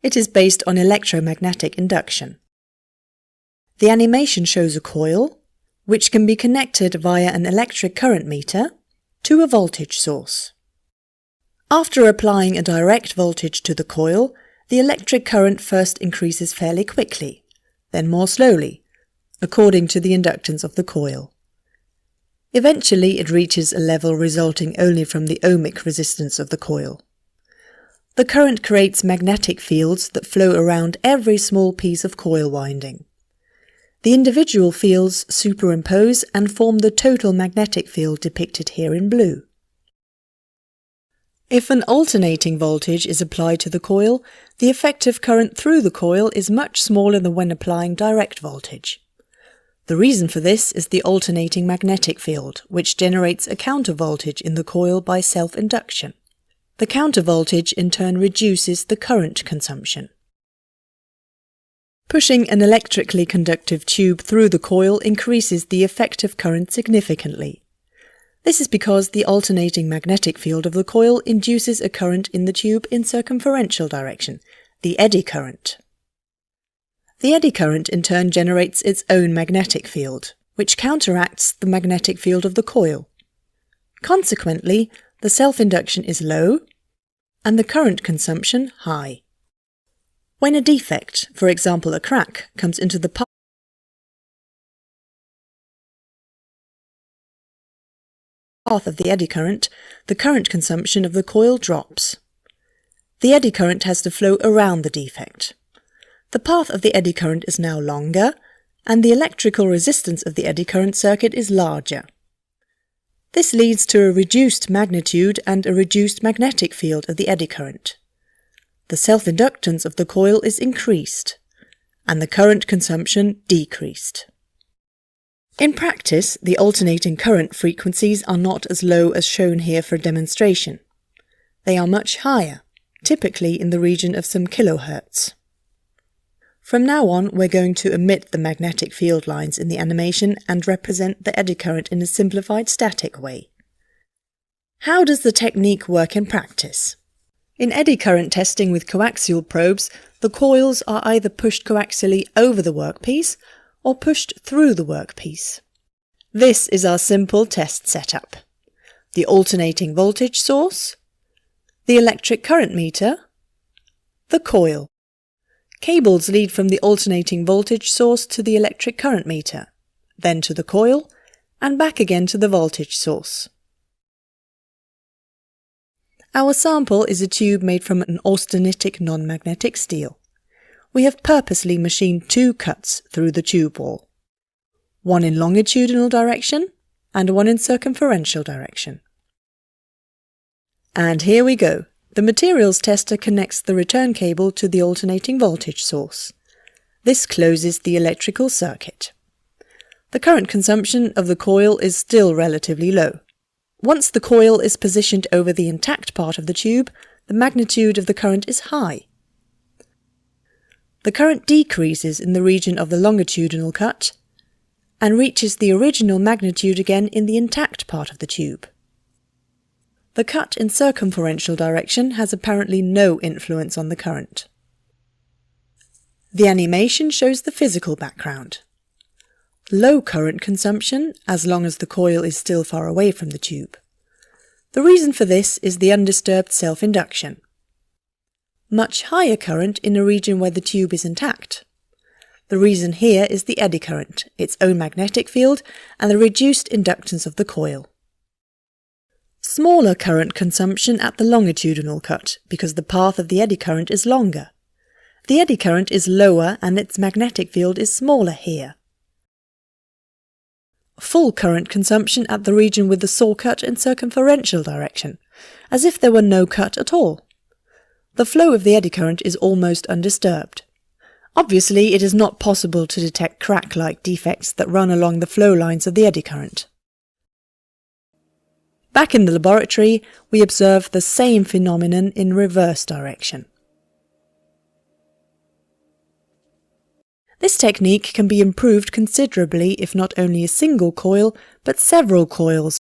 It is based on electromagnetic induction. The animation shows a coil, which can be connected via an electric current meter to a voltage source. After applying a direct voltage to the coil, the electric current first increases fairly quickly, then more slowly, according to the inductance of the coil. Eventually it reaches a level resulting only from the ohmic resistance of the coil. The current creates magnetic fields that flow around every small piece of coil winding. The individual fields superimpose and form the total magnetic field depicted here in blue. If an alternating voltage is applied to the coil, the effective current through the coil is much smaller than when applying direct voltage. The reason for this is the alternating magnetic field, which generates a countervoltage in the coil by self-induction. The countervoltage in turn reduces the current consumption. Pushing an electrically conductive tube through the coil increases the effective current significantly. This is because the alternating magnetic field of the coil induces a current in the tube in circumferential direction, the eddy current. The eddy current in turn generates its own magnetic field, which counteracts the magnetic field of the coil. Consequently, the self-induction is low and the current consumption high. When a defect, for example a crack, comes into the path of the eddy current, the current consumption of the coil drops. The eddy current has to flow around the defect. The path of the eddy current is now longer, and the electrical resistance of the eddy current circuit is larger. This leads to a reduced magnitude and a reduced magnetic field of the eddy current. The self-inductance of the coil is increased, and the current consumption decreased. In practice, the alternating current frequencies are not as low as shown here for demonstration. They are much higher, typically in the region of some kilohertz. From now on, we're going to omit the magnetic field lines in the animation and represent the eddy current in a simplified static way. How does the technique work in practice? In eddy current testing with coaxial probes, the coils are either pushed coaxially over the workpiece or pushed through the workpiece. This is our simple test setup: the alternating voltage source, the electric current meter, the coil. Cables lead from the alternating voltage source to the electric current meter, then to the coil, and back again to the voltage source. Our sample is a tube made from an austenitic non-magnetic steel. We have purposely machined two cuts through the tube wall, one in longitudinal direction and one in circumferential direction. And here we go. The materials tester connects the return cable to the alternating voltage source. This closes the electrical circuit. The current consumption of the coil is still relatively low. Once the coil is positioned over the intact part of the tube, the magnitude of the current is high. The current decreases in the region of the longitudinal cut and reaches the original magnitude again in the intact part of the tube. The cut in circumferential direction has apparently no influence on the current. The animation shows the physical background. Low current consumption as long as the coil is still far away from the tube. The reason for this is the undisturbed self-induction. Much higher current in a region where the tube is intact. The reason here is the eddy current, its own magnetic field, and the reduced inductance of the coil. Smaller current consumption at the longitudinal cut, because the path of the eddy current is longer. The eddy current is lower and its magnetic field is smaller here. Full current consumption at the region with the saw cut in circumferential direction, as if there were no cut at all. The flow of the eddy current is almost undisturbed. Obviously, it is not possible to detect crack-like defects that run along the flow lines of the eddy current. Back in the laboratory, we observe the same phenomenon in reverse direction. This technique can be improved considerably if not only a single coil, but several coils